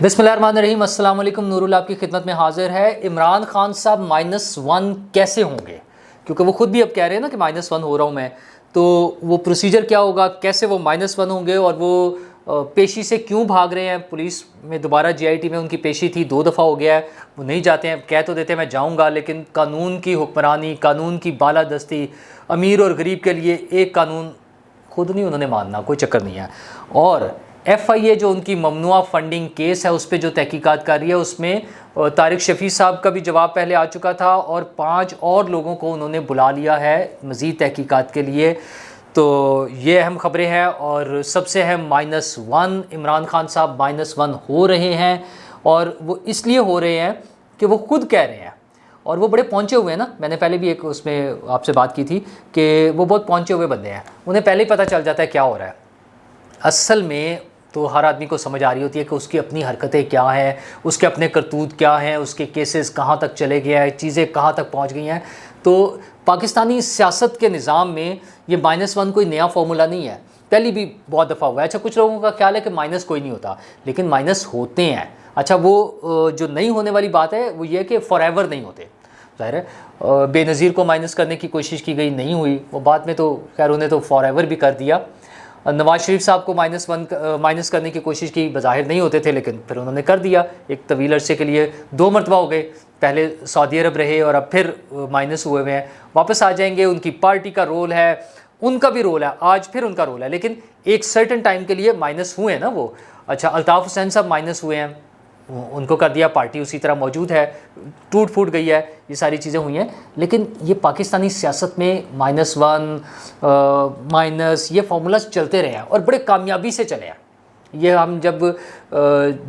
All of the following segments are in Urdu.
بسم اللہ الرحمن الرحیم، السلام علیکم، نور اللہ آپ کی خدمت میں حاضر ہے۔ عمران خان صاحب -1 کیسے ہوں گے؟ کیونکہ وہ خود بھی اب کہہ رہے ہیں نا کہ -1 ہو رہا ہوں میں، تو وہ پروسیجر کیا ہوگا، کیسے وہ -1 ہوں گے، اور وہ پیشی سے کیوں بھاگ رہے ہیں؟ پولیس میں دوبارہ GIT میں ان کی پیشی تھی، 2 دفعہ ہو گیا ہے، وہ نہیں جاتے ہیں، کہہ تو دیتے ہیں میں جاؤں گا، لیکن قانون کی حکمرانی، قانون کی بالادستی، امیر اور غریب کے لیے ایک قانون خود نہیں انہوں نے ماننا، کوئی چکر نہیں ہے۔ اور FIA جو ان کی ممنوعہ فنڈنگ کیس ہے اس پہ جو تحقیقات کر رہی ہے، اس میں طارق شفیع صاحب کا بھی جواب پہلے آ چکا تھا، اور 5 اور لوگوں کو انہوں نے بلا لیا ہے مزید تحقیقات کے لیے۔ تو یہ اہم خبریں ہیں، اور سب سے اہم -1 عمران خان صاحب -1 ہو رہے ہیں، اور وہ اس لیے ہو رہے ہیں کہ وہ خود کہہ رہے ہیں، اور وہ بڑے پہنچے ہوئے ہیں نا، میں نے پہلے بھی ایک اس میں آپ سے بات کی تھی کہ وہ بہت پہنچے ہوئے بندے ہیں، انہیں پہلے ہی پتہ چل جاتا ہے کیا ہو رہا ہے۔ اصل میں تو ہر آدمی کو سمجھ آ رہی ہوتی ہے کہ اس کی اپنی حرکتیں کیا ہیں، اس کے اپنے کرتوت کیا ہیں، اس کے کیسز کہاں تک چلے گئے ہیں، چیزیں کہاں تک پہنچ گئی ہیں۔ تو پاکستانی سیاست کے نظام میں یہ -1 کوئی نیا فارمولہ نہیں ہے، پہلی بھی بہت دفعہ ہوا ہے۔ اچھا، کچھ لوگوں کا خیال ہے کہ مائنس کوئی نہیں ہوتا، لیکن مائنس ہوتے ہیں۔ اچھا، وہ جو نہیں ہونے والی بات ہے وہ یہ کہ فار ایور نہیں ہوتے۔ ظاہر ہے بے نظیر کو مائنس کرنے کی کوشش کی گئی، نہیں ہوئی، وہ بعد میں تو خیر انہیں تو فار ایور بھی کر دیا۔ نواز شریف صاحب کو مائنس کرنے کی کوشش کی، بظاہر نہیں ہوتے تھے لیکن پھر انہوں نے کر دیا، ایک طویل عرصے کے لیے 2 مرتبہ ہو گئے، پہلے سعودی عرب رہے اور اب پھر مائنس ہوئے ہیں، واپس آ جائیں گے۔ ان کی پارٹی کا رول ہے، ان کا بھی رول ہے، آج پھر ان کا رول ہے، لیکن ایک سرٹن ٹائم کے لیے مائنس ہوئے ہیں نا وہ۔ اچھا، الطاف حسین صاحب مائنس ہوئے ہیں، ان کو کر دیا، پارٹی اسی طرح موجود ہے، ٹوٹ پھوٹ گئی ہے، یہ ساری چیزیں ہوئی ہیں۔ لیکن یہ پاکستانی سیاست میں -1 یہ فارمولاز چلتے رہے ہیں اور بڑے کامیابی سے چلے ہیں۔ یہ ہم جب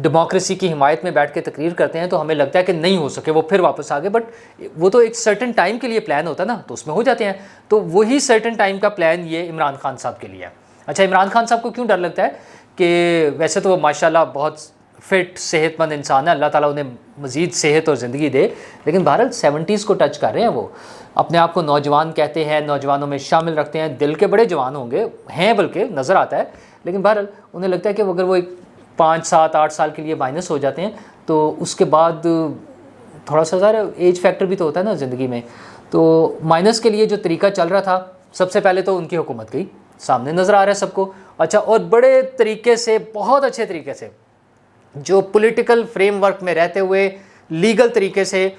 ڈیموکریسی کی حمایت میں بیٹھ کے تقریر کرتے ہیں تو ہمیں لگتا ہے کہ نہیں ہو سکے، وہ پھر واپس آ گئے، بٹ وہ تو ایک سرٹن ٹائم کے لیے پلان ہوتا ہے نا، تو اس میں ہو جاتے ہیں۔ تو وہی سرٹن ٹائم کا پلان یہ عمران خان صاحب کے لیے ہے۔ اچھا، عمران خان صاحب کو کیوں ڈر لگتا ہے؟ کہ ویسے تو وہ ماشاءاللہ بہت فٹ صحت مند انسان ہے، اللہ تعالیٰ انہیں مزید صحت اور زندگی دے، لیکن بہرحال 70s کو ٹچ کر رہے ہیں، وہ اپنے آپ کو نوجوان کہتے ہیں، نوجوانوں میں شامل رکھتے ہیں، دل کے بڑے جوان ہوں گے، ہیں بلکہ نظر آتا ہے، لیکن بہرحال انہیں لگتا ہے کہ اگر وہ ایک 5 7 8 سال کے لیے مائنس ہو جاتے ہیں تو اس کے بعد تھوڑا سا ذرا ایج فیکٹر بھی تو ہوتا ہے نا زندگی میں۔ تو مائنس کے لیے جو طریقہ چل رہا تھا، سب سے پہلے تو ان کی حکومت گئی، سامنے نظر آ رہا ہے سب کو۔ اچھا، اور بڑے طریقے سے، بہت اچھے طریقے سے، جو پولیٹیکل فریم ورک میں رہتے ہوئے لیگل طریقے سے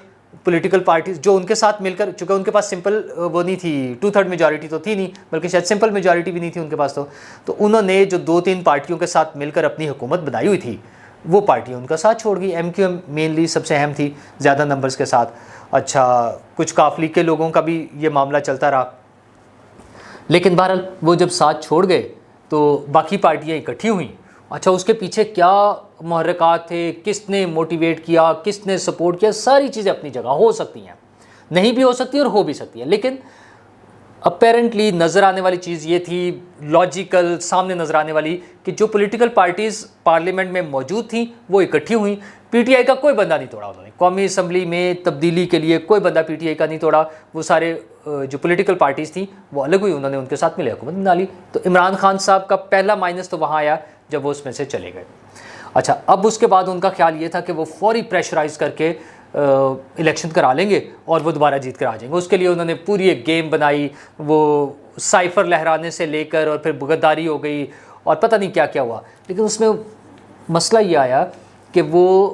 پولیٹیکل پارٹیز جو ان کے ساتھ مل کر، چونکہ ان کے پاس سمپل وہ نہیں تھی، 2/3 میجورٹی تو تھی نہیں، بلکہ شاید سمپل میجورٹی بھی نہیں تھی ان کے پاس، تو انہوں نے جو 2-3 پارٹیوں کے ساتھ مل کر اپنی حکومت بنائی ہوئی تھی، وہ پارٹی ان کا ساتھ چھوڑ گئی۔ MQM مینلی سب سے اہم تھی، زیادہ نمبرز کے ساتھ۔ اچھا، کچھ کاف لیگ کے لوگوں کا بھی یہ معاملہ چلتا رہا، لیکن بہرحال وہ جب ساتھ چھوڑ گئے تو باقی پارٹیاں اکٹھی ہوئیں۔ اچھا، اس کے پیچھے کیا محرکات تھے، کس نے موٹیویٹ کیا، کس نے سپورٹ کیا، ساری چیزیں اپنی جگہ ہو سکتی ہیں، نہیں بھی ہو سکتی اور ہو بھی سکتی ہیں، لیکن اپیرنٹلی نظر آنے والی چیز یہ تھی، لاجیکل سامنے نظر آنے والی، کہ جو پولیٹیکل پارٹیز پارلیمنٹ میں موجود تھیں وہ اکٹھی ہوئیں۔ PTI کا کوئی بندہ نہیں توڑا انہوں نے، قومی اسمبلی میں تبدیلی کے لیے کوئی بندہ PTI کا نہیں توڑا، وہ سارے جو پولیٹیکل پارٹیز تھیں وہ الگ ہوئی، انہوں نے ان کے ساتھ ملے حکومت بنا لی۔ تو عمران خان صاحب کا پہلا مائنس تو وہاں آیا جب وہ اس میں سے چلے گئے۔ اچھا، اب اس کے بعد ان کا خیال یہ تھا کہ وہ فوری پریشرائز کر کے الیکشن کرا لیں گے اور وہ دوبارہ جیت کر آ جائیں گے۔ اس کے لیے انہوں نے پوری ایک گیم بنائی، وہ سائفر لہرانے سے لے کر، اور پھر غداری ہو گئی اور پتہ نہیں کیا کیا ہوا۔ لیکن اس میں مسئلہ یہ آیا کہ وہ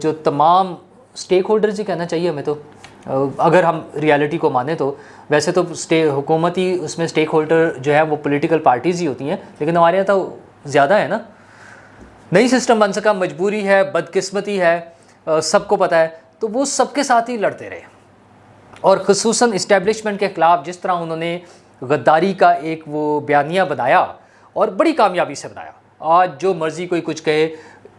جو تمام سٹیک ہولڈرز ہی کہنا چاہیے ہمیں، تو اگر ہم ریالٹی کو مانیں تو ویسے تو حکومتی اس میں سٹیک ہولڈر جو ہے وہ پولیٹیکل پارٹیز ہی ہوتی ہیں، لیکن ہمارے یہاں تو زیادہ ہے نا، نئی سسٹم بن سکا، مجبوری ہے، بدقسمتی ہے، سب کو پتہ ہے، تو وہ سب کے ساتھ ہی لڑتے رہے، اور خصوصاً اسٹیبلشمنٹ کے خلاف جس طرح انہوں نے غداری کا ایک وہ بیانیہ بنایا، اور بڑی کامیابی سے بنایا۔ آج جو مرضی کوئی کچھ کہے،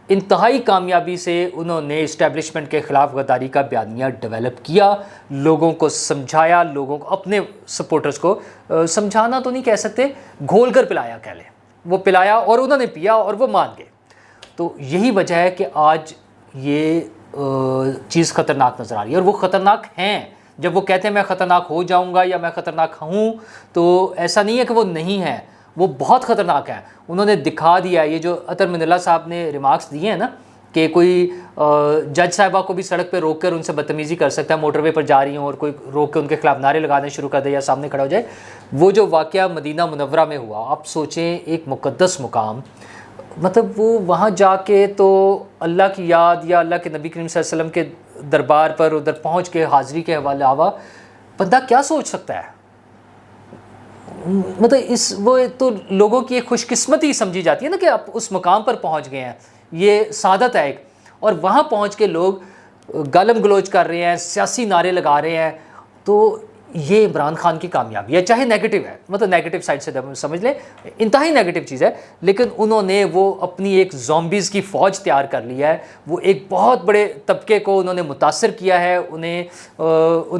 انتہائی کامیابی سے انہوں نے اسٹیبلشمنٹ کے خلاف غداری کا بیانیہ ڈیولپ کیا، لوگوں کو سمجھایا، لوگوں کو، اپنے سپورٹرز کو سمجھانا تو نہیں کہہ سکتے، گھول کر پلایا کہہ لیں، وہ پلایا اور انہوں نے پیا اور وہ مان گئے۔ تو یہی وجہ ہے کہ آج یہ چیز خطرناک نظر آ رہی ہے، اور وہ خطرناک ہیں۔ جب وہ کہتے ہیں میں خطرناک ہو جاؤں گا یا میں خطرناک ہوں، تو ایسا نہیں ہے کہ وہ نہیں ہیں، وہ بہت خطرناک ہیں۔ انہوں نے دکھا دیا، یہ جو عطر من اللہ صاحب نے ریمارکس دیے ہیں نا، کہ کوئی جج صاحبہ کو بھی سڑک پہ روک کر ان سے بدتمیزی کر سکتا ہے، موٹر وے پر جا رہی ہوں اور کوئی روک کے ان کے خلاف نعرے لگانے شروع کر دے یا سامنے کھڑا ہو جائے. وہ جو واقعہ مدینہ منورہ میں ہوا، آپ سوچیں ایک مقدس مقام، مطلب وہ وہاں جا کے تو اللہ کی یاد یا اللہ کے نبی کریم صلی اللہ علیہ وسلم کے دربار پر ادھر پہنچ کے حاضری کے حوالے علاوہ بندہ کیا سوچ سکتا ہے. مطلب وہ تو لوگوں کی ایک خوش قسمتی سمجھی جاتی ہے نا کہ آپ اس مقام پر پہنچ گئے ہیں، یہ سعادت ہے ایک. اور وہاں پہنچ کے لوگ گالم گلوچ کر رہے ہیں، سیاسی نعرے لگا رہے ہیں، تو یہ عمران خان کی کامیابی ہے. چاہے نیگیٹو ہے، مطلب نیگیٹو سائڈ سے سمجھ لیں، انتہائی نیگیٹو چیز ہے، لیکن انہوں نے وہ اپنی ایک زومبیز کی فوج تیار کر لی ہے. وہ ایک بہت بڑے طبقے کو انہوں نے متاثر کیا ہے، انہیں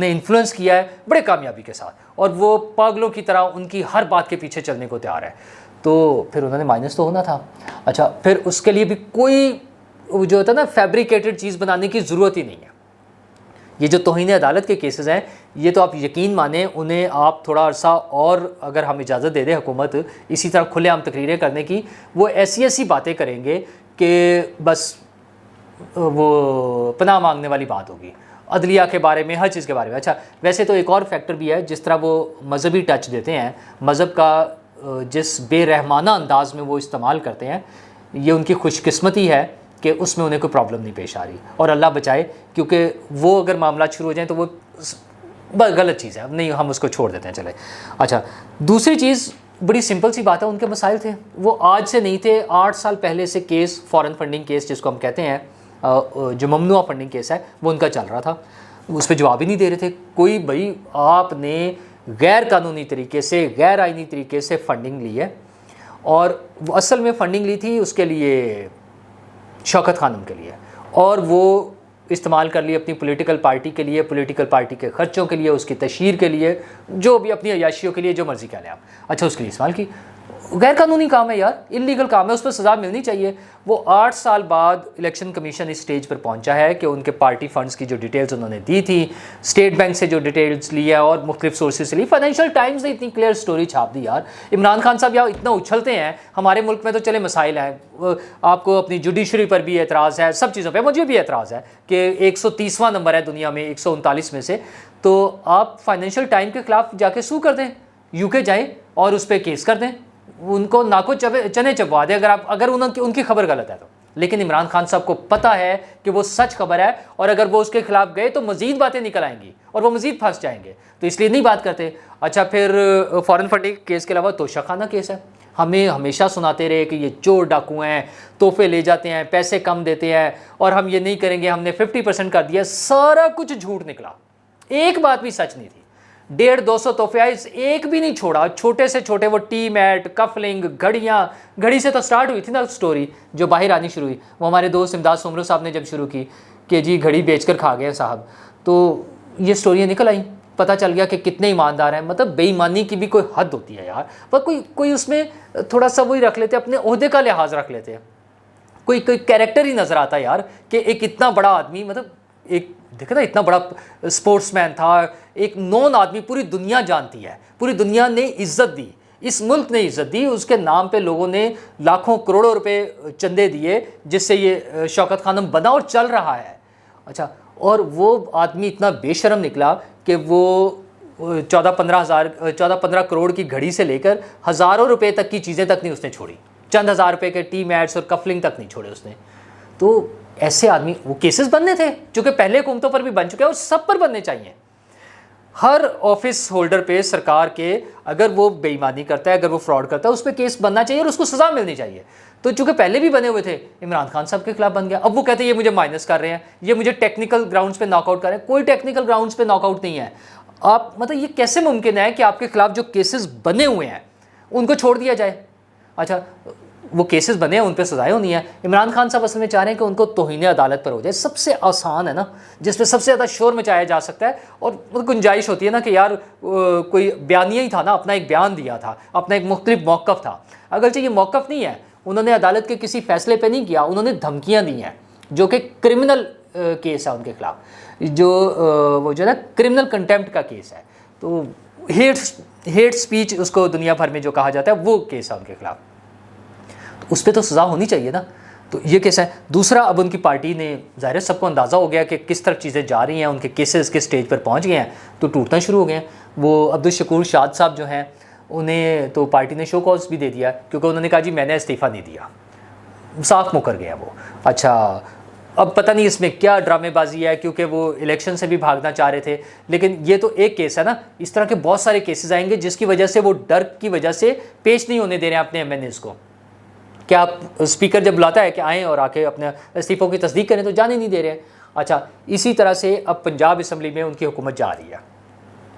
انفلوئنس کیا ہے بڑے کامیابی کے ساتھ، اور وہ پاگلوں کی طرح ان کی ہر بات کے پیچھے چلنے کو تیار ہے. تو پھر انہوں نے مائنس تو ہونا تھا. اچھا، پھر اس کے لیے بھی کوئی جو ہوتا ہے نا فیبریکیٹڈ چیز بنانے کی ضرورت ہی نہیں ہے. یہ جو توہین عدالت کے کیسز ہیں، یہ تو آپ یقین مانیں انہیں آپ تھوڑا عرصہ اور اگر ہم اجازت دے دیں حکومت اسی طرح کھلے عام تقریریں کرنے کی، وہ ایسی ایسی باتیں کریں گے کہ بس وہ پناہ مانگنے والی بات ہوگی، عدلیہ کے بارے میں، ہر چیز کے بارے میں. اچھا، ویسے تو ایک اور فیکٹر بھی ہے، جس طرح وہ مذہبی ٹچ دیتے ہیں، مذہب کا جس بے رحمانہ انداز میں وہ استعمال کرتے ہیں، یہ ان کی خوش قسمتی ہے کہ اس میں انہیں کوئی پرابلم نہیں پیش آ رہی. اور اللہ بچائے، کیونکہ وہ اگر معاملات شروع ہو جائیں تو وہ غلط چیز ہے، نہیں ہم اس کو چھوڑ دیتے ہیں. چلے. اچھا، دوسری چیز بڑی سمپل سی بات ہے، ان کے مسائل تھے، وہ آج سے نہیں تھے، 8 سال پہلے سے کیس، فارن فنڈنگ کیس جس کو ہم کہتے ہیں، جو ممنوع فنڈنگ کیس ہے، وہ ان کا چل رہا تھا. اس پہ جواب ہی نہیں دے رہے تھے کوئی. بھائی آپ نے غیر قانونی طریقے سے، غیر آئینی طریقے سے فنڈنگ لی ہے، اور وہ اصل میں فنڈنگ لی تھی اس کے لیے شوکت خانم کے لیے، اور وہ استعمال کر لی اپنی پولیٹیکل پارٹی کے لیے، پولیٹیکل پارٹی کے خرچوں کے لیے، اس کی تشہیر کے لیے، جو بھی اپنی عیاشیوں کے لیے، جو مرضی کہہ لیں آپ. اچھا، اس کے لیے استعمال کی. غیر قانونی کام ہے یار، انلیگل کام ہے، اس پر سزا ملنی چاہیے. وہ 8 سال بعد الیکشن کمیشن اس سٹیج پر پہنچا ہے کہ ان کے پارٹی فنڈز کی جو ڈیٹیلز انہوں نے دی تھی، اسٹیٹ بینک سے جو ڈیٹیلز لی ہے اور مختلف سورسز سے لی. فائنینشیل ٹائمز نے اتنی کلیئر سٹوری چھاپ دی یار. عمران خان صاحب یار اتنا اچھلتے ہیں، ہمارے ملک میں تو چلے مسائل ہیں، آپ کو اپنی جوڈیشری پر بھی اعتراض ہے، سب چیزوں پہ مجھے بھی اعتراض ہے کہ 130واں نمبر ہے دنیا میں 139 میں سے، تو آپ فائنینشیل ٹائم کے خلاف جا کے سو کر دیں، یو کے جائیں اور اس پہ کیس کر دیں، ان کو ناکو چنے چبوا دیں اگر ان کی خبر غلط ہے تو. لیکن عمران خان صاحب کو پتہ ہے کہ وہ سچ خبر ہے، اور اگر وہ اس کے خلاف گئے تو مزید باتیں نکل آئیں گی اور وہ مزید پھنس جائیں گے، تو اس لیے نہیں بات کرتے. اچھا، پھر فارن فنڈنگ کیس کے علاوہ توشہ خانہ کیس ہے. ہمیں ہمیشہ سناتے رہے کہ یہ چور ڈاکو ہیں، تحفے لے جاتے ہیں، پیسے کم دیتے ہیں، اور ہم یہ نہیں کریں گے، ہم نے 50% کر دیا. سارا کچھ جھوٹ نکلا، ایک بات بھی سچ نہیں تھی. 150-200 تحفے آئے، ایک بھی نہیں چھوڑا. چھوٹے سے چھوٹے وہ ٹی میٹ، کفلنگ، گھڑیاں. گھڑی سے تو سٹارٹ ہوئی تھی نا سٹوری جو باہر آنی شروع ہوئی، وہ ہمارے دوست امداد سومرو صاحب نے جب شروع کی کہ جی گھڑی بیچ کر کھا گئے صاحب، تو یہ سٹوریاں نکل آئیں. پتہ چل گیا کہ کتنے ایماندار ہیں. مطلب بے ایمانی کی بھی کوئی حد ہوتی ہے یار. پر کوئی اس میں تھوڑا سا وہی رکھ لیتے، اپنے عہدے کا لحاظ رکھ لیتے ہیں. کوئی کیریکٹر ہی نظر آتا ہے یار کہ ایک اتنا بڑا آدمی، مطلب ایک دیکھیں نا اتنا بڑا اسپورٹس مین تھا، ایک نون آدمی، پوری دنیا جانتی ہے، پوری دنیا نے عزت دی، اس ملک نے عزت دی، اس کے نام پہ لوگوں نے لاکھوں کروڑوں روپے چندے دیے، جس سے یہ شوکت خانم بنا اور چل رہا ہے. اچھا، اور وہ آدمی اتنا بے شرم نکلا کہ وہ 14-15 کروڑ کی گھڑی سے لے کر ہزاروں روپے تک کی چیزیں تک نہیں اس نے چھوڑی. چند ہزار روپے کے ٹی میٹس اور کفلنگ تک نہیں چھوڑے اس نے. تو ایسے آدمی، وہ کیسز بننے تھے جو کہ پہلے حکومتوں پر بھی بن چکے ہیں اور سب پر بننے چاہیے. ہر آفس ہولڈر پہ سرکار کے اگر وہ بے ایمانی کرتا ہے، اگر وہ فراڈ کرتا ہے، اس پہ کیس بننا چاہیے اور اس کو سزا ملنی چاہیے. تو چونکہ پہلے بھی بنے ہوئے تھے، عمران خان صاحب کے خلاف بن گیا. اب وہ کہتے ہیں یہ مجھے مائنس کر رہے ہیں، یہ مجھے ٹیکنیکل گراؤنڈز پہ ناک آؤٹ کر رہے ہیں. کوئی ٹیکنیکل گراؤنڈز پہ ناک آؤٹ نہیں ہے. آپ مطلب یہ کیسے ممکن ہے کہ آپ کے خلاف جو کیسز بنے ہوئے ہیں ان کو چھوڑ دیا جائے؟ اچھا، وہ کیسز بنے ہیں، ان پہ سزائیں ہونی ہیں. عمران خان صاحب اصل میں چاہ رہے ہیں کہ ان کو توہین عدالت پر ہو جائے. سب سے آسان ہے نا، جس پہ سب سے زیادہ شور مچایا جا سکتا ہے، اور گنجائش ہوتی ہے نا کہ یار کوئی بیانیہ ہی تھا نا، اپنا ایک بیان دیا تھا، اپنا ایک مختلف موقف تھا. اگرچہ یہ موقف نہیں ہے، انہوں نے عدالت کے کسی فیصلے پہ نہیں کیا، انہوں نے دھمکیاں دی ہیں جو کہ کرمنل کیس ہے ان کے خلاف، جو وہ جو ہے نا کرمنل کنٹیمپٹ کا کیس ہے. تو ہیٹ سپیچ اس کو دنیا بھر میں جو کہا جاتا ہے، وہ کیس ہے ان کے خلاف. اس پہ تو سزا ہونی چاہیے نا. تو یہ کیس ہے. دوسرا اب ان کی پارٹی نے ظاہر ہے سب کو اندازہ ہو گیا کہ کس طرف چیزیں جا رہی ہیں, ان کے کیسز کس سٹیج پر پہنچ گئے ہیں تو ٹوٹنا شروع ہو گئے ہیں. وہ عبدالشکور شاد صاحب جو ہیں انہیں تو پارٹی نے شو کاز بھی دے دیا کیونکہ انہوں نے کہا جی میں نے استعفیٰ نہیں دیا, صاف مکر گیا وہ. اچھا اب پتہ نہیں اس میں کیا ڈرامے بازی ہے کیونکہ وہ الیکشن سے بھی بھاگنا چاہ رہے تھے, لیکن یہ تو ایک کیس ہے نا, اس طرح کے بہت سارے کیسز آئیں گے جس کی وجہ سے وہ ڈر کی وجہ سے پیش نہیں ہونے دے رہے ہیں اپنے ایم این ایز کو. کیا آپ اسپیکر جب بلاتا ہے کہ آئیں اور آ کے اپنے استعفیوں کی تصدیق کریں تو جانے نہیں دے رہے ہیں. اچھا اسی طرح سے اب پنجاب اسمبلی میں ان کی حکومت جا رہی ہے,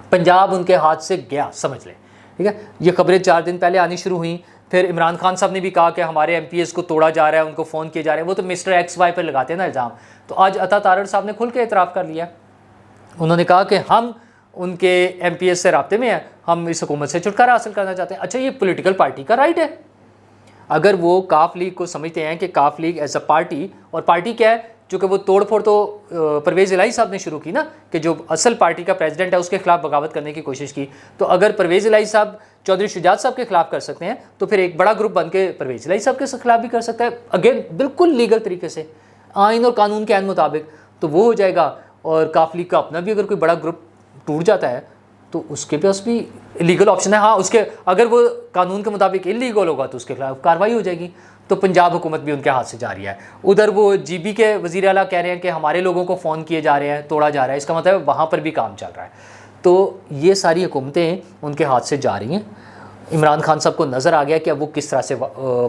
پنجاب ان کے ہاتھ سے گیا سمجھ لیں, ٹھیک ہے. یہ خبریں 4 دن پہلے آنی شروع ہوئیں. پھر عمران خان صاحب نے بھی کہا کہ ہمارے ایم پی ایس کو توڑا جا رہا ہے, ان کو فون کیے جا رہے ہیں. وہ تو مسٹر ایکس وائی پر لگاتے ہیں نا الزام. تو آج عطا تارڑ صاحب نے کھل کے اعتراف کر لیا, انہوں نے کہا کہ ہم ان کے ایم پی ایس سے رابطے میں ہیں, ہم اس حکومت سے چھٹکارا حاصل کرنا چاہتے ہیں. اچھا یہ پولیٹیکل پارٹی کا رائٹ ہے. اگر وہ کاف لیگ کو سمجھتے ہیں کہ کاف لیگ ایز اے پارٹی, اور پارٹی کیا ہے چونکہ وہ توڑ پھوڑ تو پرویز الہی صاحب نے شروع کی نا, کہ جو اصل پارٹی کا پریزیڈنٹ ہے اس کے خلاف بغاوت کرنے کی کوشش کی. تو اگر پرویز الہی صاحب چودھری شجاعت صاحب کے خلاف کر سکتے ہیں تو پھر ایک بڑا گروپ بن کے پرویز الہی صاحب کے خلاف بھی کر سکتا ہے, اگین بالکل لیگل طریقے سے آئین اور قانون کے عین مطابق, تو وہ ہو جائے گا. اور کاف لیگ کا اپنا بھی اگر کوئی بڑا گروپ ٹوٹ جاتا ہے تو اس کے پاس بھی لیگل آپشن ہے. ہاں اس کے اگر وہ قانون کے مطابق انلیگل ہوگا تو اس کے خلاف کارروائی ہو جائے گی. تو پنجاب حکومت بھی ان کے ہاتھ سے جا رہی ہے. ادھر وہ جی بی کے وزیر اعلیٰ کہہ رہے ہیں کہ ہمارے لوگوں کو فون کیے جا رہے ہیں, توڑا جا رہا ہے, اس کا مطلب وہاں پر بھی کام چل رہا ہے. تو یہ ساری حکومتیں ان کے ہاتھ سے جا رہی ہیں. عمران خان صاحب کو نظر آ گیا کہ اب وہ کس طرح سے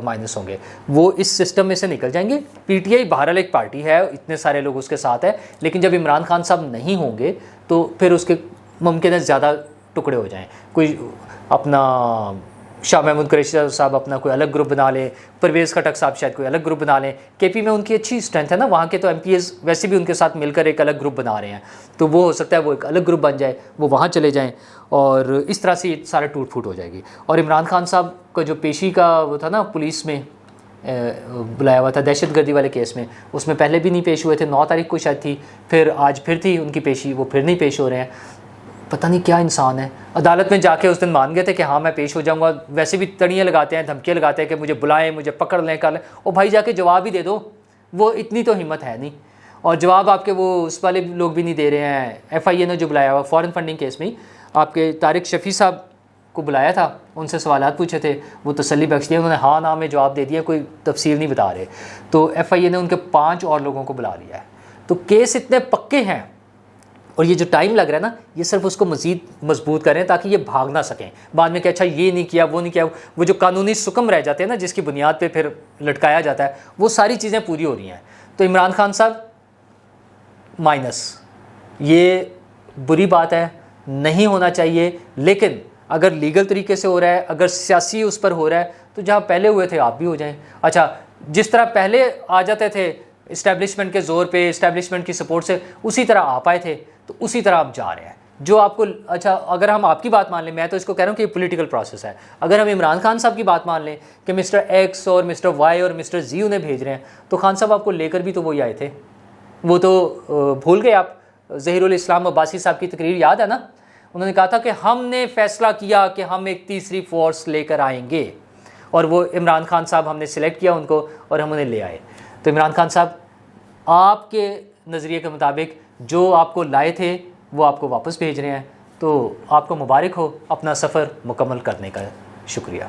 مائنس ہوں گے, وہ اس سسٹم میں سے نکل جائیں گے. پی ٹی آئی بہرحال ایک پارٹی ہے, اتنے سارے لوگ اس کے ساتھ ہیں, لیکن جب عمران خان صاحب نہیں ہوں گے تو پھر اس کے ممکن ہے زیادہ ٹکڑے ہو جائیں. کوئی اپنا شاہ محمود قریشی صاحب اپنا کوئی الگ گروپ بنا لیں, پرویز خٹک صاحب شاید کوئی الگ گروپ بنا لیں. کے پی میں ان کی اچھی اسٹرینتھ ہے نا, وہاں کے تو ایم پی ایز ویسے بھی ان کے ساتھ مل کر ایک الگ گروپ بنا رہے ہیں, تو وہ ہو سکتا ہے وہ ایک الگ گروپ بن جائے, وہ وہاں چلے جائیں, اور اس طرح سے سارا ٹوٹ پھوٹ ہو جائے گی. اور عمران خان صاحب کا جو پیشی کا وہ تھا نا پولیس میں بلایا ہوا تھا دہشت گردی والے کیس میں, اس میں پہلے بھی نہیں پیش ہوئے تھے, 9 تاریخ کو شاید تھی, پھر آج پھر تھی ان کی پیشی, وہ پھر نہیں پیش ہو رہے ہیں. پتہ نہیں کیا انسان ہے. عدالت میں جا کے اس دن مان گئے تھے کہ ہاں میں پیش ہو جاؤں گا, ویسے بھی تڑیاں لگاتے ہیں, دھمکیاں لگاتے ہیں کہ مجھے بلائیں, مجھے پکڑ لیں, کر لیں. اور بھائی جا کے جواب ہی دے دو, وہ اتنی تو ہمت ہے نہیں. اور جواب آپ کے وہ اس والے لوگ بھی نہیں دے رہے ہیں. ایف آئی اے نے جو بلایا ہوا فارن فنڈنگ کیس میں آپ کے طارق شفیع صاحب کو بلایا تھا, ان سے سوالات پوچھے تھے, وہ تسلی بخش دیا, انہوں نے ہاں نام میں جواب دے دیا, کوئی تفصیل نہیں بتا رہے. تو ایف آئی اے نے ان کے 5 اور لوگوں کو بلا لیا ہے. تو کیس اتنے پکے ہیں, اور یہ جو ٹائم لگ رہا ہے نا یہ صرف اس کو مزید مضبوط کریں تاکہ یہ بھاگ نہ سکیں بعد میں کہ اچھا یہ نہیں کیا وہ نہیں کیا. وہ جو قانونی سکم رہ جاتے ہیں نا جس کی بنیاد پہ پھر لٹکایا جاتا ہے, وہ ساری چیزیں پوری ہو رہی ہیں. تو عمران خان صاحب مائنس, یہ بری بات ہے, نہیں ہونا چاہیے. لیکن اگر لیگل طریقے سے ہو رہا ہے, اگر سیاسی اس پر ہو رہا ہے, تو جہاں پہلے ہوئے تھے آپ بھی ہو جائیں. اچھا جس طرح پہلے آ جاتے تھے اسٹیبلشمنٹ کے زور پہ, اسٹیبلشمنٹ کی سپورٹ سے, اسی طرح آپ آئے تھے, تو اسی طرح آپ جا رہے ہیں. جو آپ کو اچھا اگر ہم آپ کی بات مان لیں, میں تو اس کو کہہ رہا ہوں کہ یہ پولیٹیکل پروسیس ہے. اگر ہم عمران خان صاحب کی بات مان لیں کہ مسٹر ایکس اور مسٹر وائی اور مسٹر زی انہیں بھیج رہے ہیں, تو خان صاحب آپ کو لے کر بھی تو وہی آئے تھے. وہ تو بھول گئے آپ. ظہیر الاسلام عباسی صاحب کی تقریر یاد ہے نا, انہوں نے کہا تھا کہ ہم نے فیصلہ کیا کہ ہم ایک تیسری فورس لے کر آئیں گے, اور وہ عمران خان صاحب ہم نے سلیکٹ کیا ان کو اور ہم انہیں لے آئے. تو عمران خان صاحب آپ کے نظریے کے مطابق جو آپ کو لائے تھے وہ آپ کو واپس بھیج رہے ہیں, تو آپ کو مبارک ہو اپنا سفر مکمل کرنے کا. شکریہ.